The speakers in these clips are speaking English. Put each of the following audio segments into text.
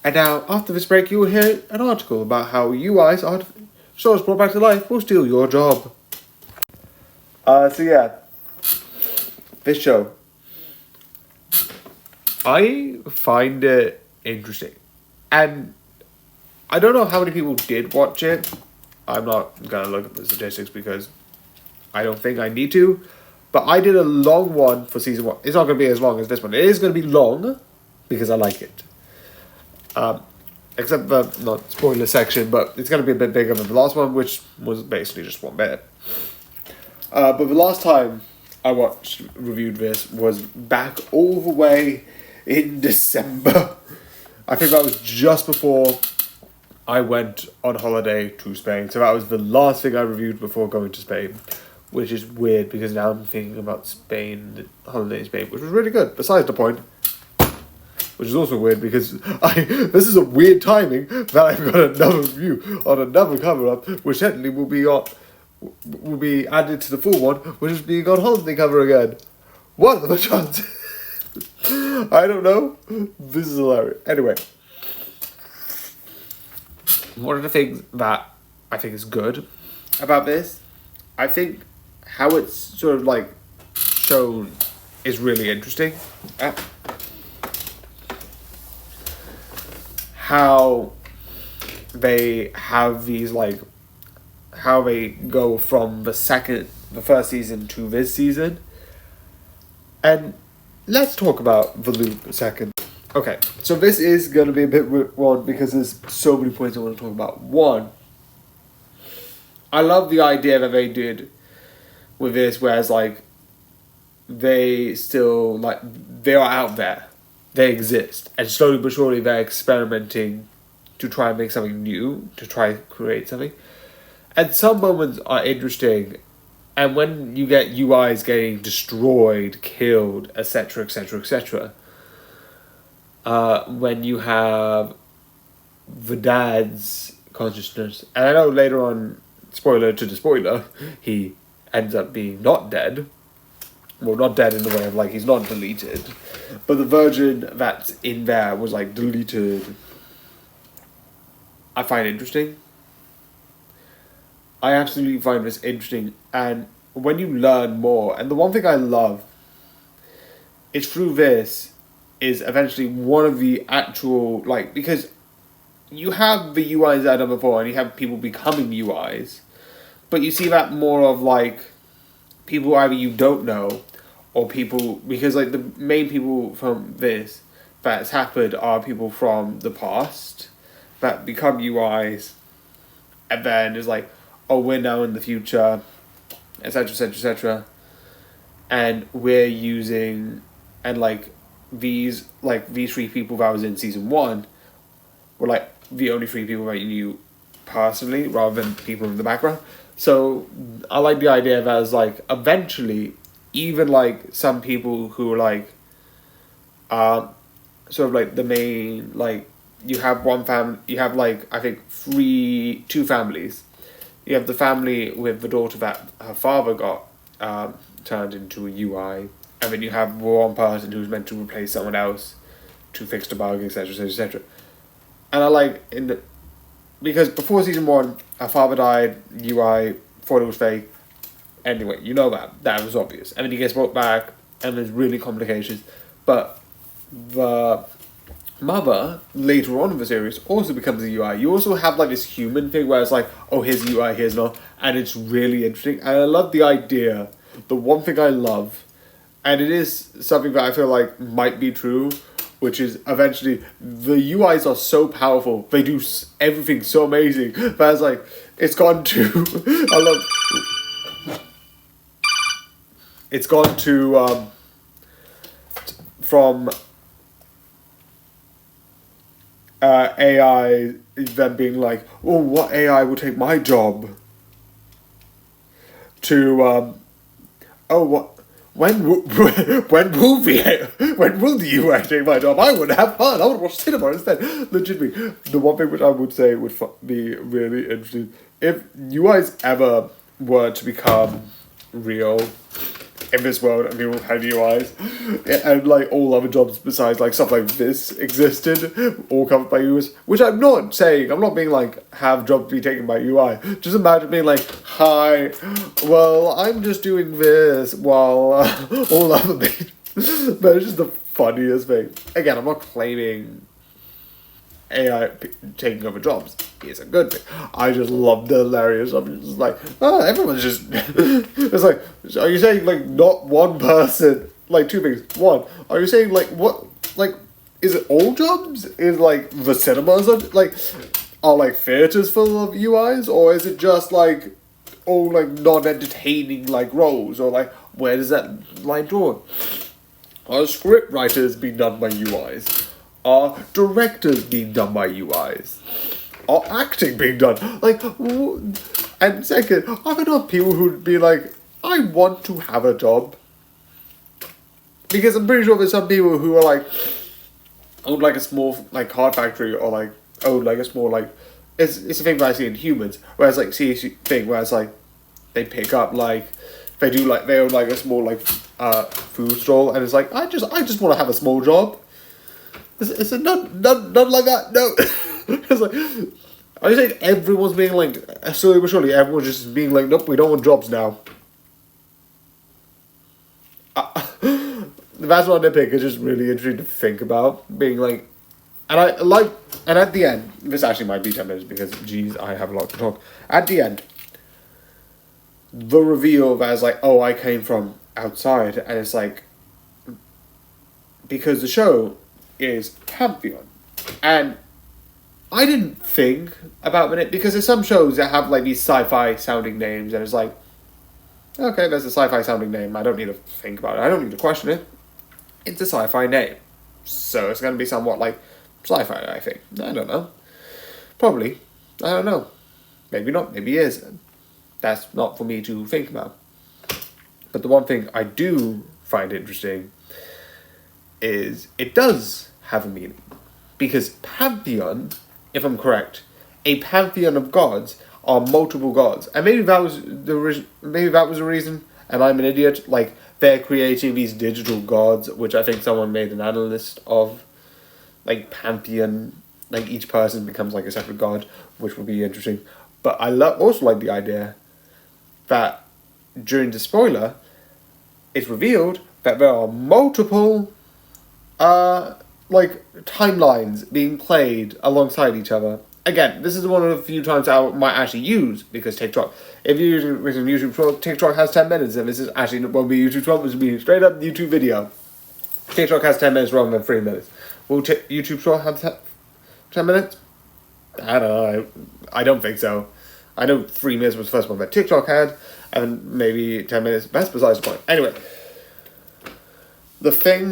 And now, after this break, you will hear an article about how UIs, shows brought back to life, will steal your job. This show. I find it interesting. And I don't know how many people did watch it. I'm not going to look at the statistics because I don't think I need to. But I did a long one for season 1. It's not going to be as long as this one. It is going to be long because I like it. Except the not spoiler section, but it's going to be a bit bigger than the last one, which was basically just 1 minute. But the last time I reviewed this was back all the way in December. I think that was just before I went on holiday to Spain. So that was the last thing I reviewed before going to Spain. Which is weird because now I'm thinking about Spain, the holiday in Spain, which was really good, besides the point. Which is also weird because this is a weird timing that I've got another review on another cover-up, which technically will be added to the full one, which is being on holiday cover again. What are the chances? I don't know. This is hilarious. Anyway. One of the things that I think is good about this, I think how it's sort of like shown is really interesting. How they have these like, how they go from the first season to this season. And let's talk about the loop a second. Okay, so this is going to be a bit one because there's so many points I want to talk about. One, I love the idea that they did with this, whereas like they still like they are out there, they exist, and slowly but surely they're experimenting to try and make something new, to try and create something. And some moments are interesting, and when you get UIs getting destroyed, killed, etc., etc., etc., when you have the dad's consciousness, and I know later on, spoiler to the spoiler, he ends up being not dead. Well, not dead in the way of like he's not deleted, but the version that's in there was like deleted. I find interesting. I absolutely find this interesting, and when you learn more, and the one thing I love is through this is eventually one of the actual like, because you have the UIs that I've done before, and you have people becoming UIs. But you see that more of like people either you don't know or people, because like the main people from this that's happened are people from the past that become UIs, and then it's like, oh, we're now in the future, etc., etc., etc., and we're using, and like these 3 people that was in season 1 were like the only 3 people that you knew personally, rather than people in the background. So I like the idea that as like eventually, even like some people who are like, sort of like the main, like you have one family, you have like I think 2 families. You have the family with the daughter that her father got turned into a UI, and then you have one person who's meant to replace someone else to fix the bug, etc., etc., etc. And I like because before season 1, her father died, UI, thought it was fake. Anyway, you know that was obvious. And then he gets brought back, and there's really complications. But the mother, later on in the series, also becomes a UI. You also have like this human thing where it's like, oh, here's a UI, here's not. And it's really interesting. And I love the idea. The one thing I love, and it is something that I feel like might be true, which is eventually the UIs are so powerful, they do everything so amazing, but it's like, it's gone to, it's gone to, from AI, them being like, oh, what AI will take my job, to, oh, what, when will the UI take my job? I would have fun. I would watch cinema instead. Legitimately, the one thing which I would say would be really interesting, if UIs ever were to become real, in this world and people had UIs, and like all other jobs besides like stuff like this existed, all covered by UIs. Which I'm not saying. I'm not being like have jobs be taken by UI. Just imagine being like, hi, well I'm just doing this while all other people. But it's just the funniest thing. Again, I'm not claiming AI taking over jobs is a good thing. I just love the hilarious. I'm just like, oh, everyone's just. It's like, are you saying like not one person? Like two things. One, are you saying like what? Like, is it all jobs? Is like the cinemas like are like theaters full of UIs, or is it just like all like non-entertaining like roles, or like where does that line drawn? Are script writers being done by UIs? Are directors being done by UIs? Are acting being done? Like, and second, are there not people who'd be like, I want to have a job? Because I'm pretty sure there's some people who are like, own like a small like car factory, or like own like a small like, it's a thing that I see in humans, whereas like see a thing where it's like, they pick up like, they own like a small like food stall, and it's like, I just want to have a small job. Is it not like that? No. It's like, are you saying everyone's being like, slowly but surely, everyone's just being like, nope, we don't want jobs now. That's not a nitpick, it's just really interesting to think about, being like, and at the end, this actually might be 10 minutes because, geez, I have a lot to talk. At the end, the reveal that is like, oh, I came from outside, and it's like, because the show is Pantheon, and I didn't think about it, because there's some shows that have like these sci-fi sounding names, and it's like, okay, that's a sci-fi sounding name, I don't need to think about it, I don't need to question it, it's a sci-fi name, so it's going to be somewhat like sci-fi, I think. I don't know, probably, I don't know, maybe not, maybe it is, that's not for me to think about. But the one thing I do find interesting is it does have a meaning, because Pantheon, if I'm correct, a pantheon of gods are multiple gods, and maybe that was the reason, and I'm an idiot. Like, they're creating these digital gods, which I think someone made an analyst of, like Pantheon, like each person becomes like a separate god, which would be interesting. But I also like the idea that during the spoiler, it's revealed that there are multiple like timelines being played alongside each other. Again, this is one of the few times I might actually use, because TikTok, if you're using YouTube 12, TikTok has 10 minutes, and this is actually won't be YouTube 12, this will be straight up YouTube video. TikTok has 10 minutes rather than 3 minutes. Will YouTube 12 have 10 minutes? I don't know, I don't think so. I know 3 minutes was the first one that TikTok had, and maybe 10 minutes, that's besides the point. Anyway, the thing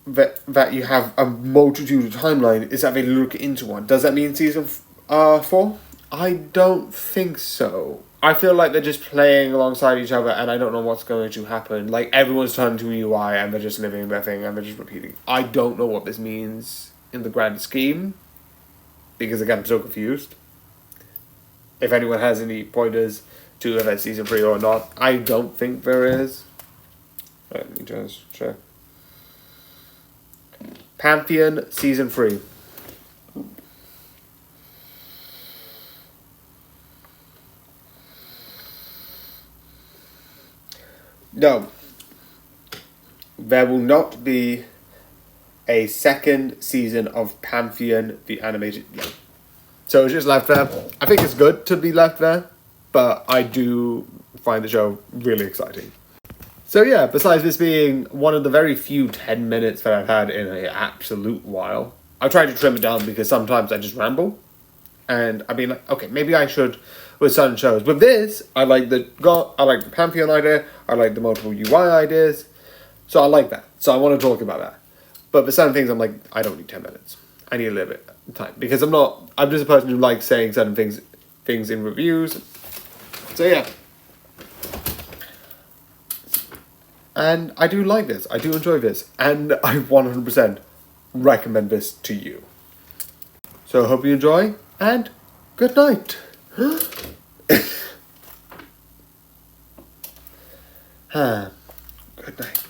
that you have a multitude of timeline is that they look into one. Does that mean season 4? I don't think so. I feel like they're just playing alongside each other, and I don't know what's going to happen. Like, everyone's turned to a UI, and they're just living their thing, and they're just repeating. I don't know what this means in the grand scheme, because again, I'm so confused. If anyone has any pointers to if that's season 3 or not, I don't think there is. Let me just check. Pantheon season 3. No. There will not be a second season of Pantheon, the animated. No. So it's just left there. I think it's good to be left there, but I do find the show really exciting. So yeah, besides this being one of the very few 10 minutes that I've had in an absolute while, I try to trim it down because sometimes I just ramble. And I mean, okay, maybe I should with certain shows. With this, I like the Pantheon idea, I like the multiple UI ideas, so I like that. So I want to talk about that. But for certain things, I'm like, I don't need 10 minutes. I need a little bit of time. Because I'm just a person who likes saying certain things in reviews. So yeah. And I do like this. I do enjoy this. And I 100% recommend this to you. So I hope you enjoy. And good night. Good night.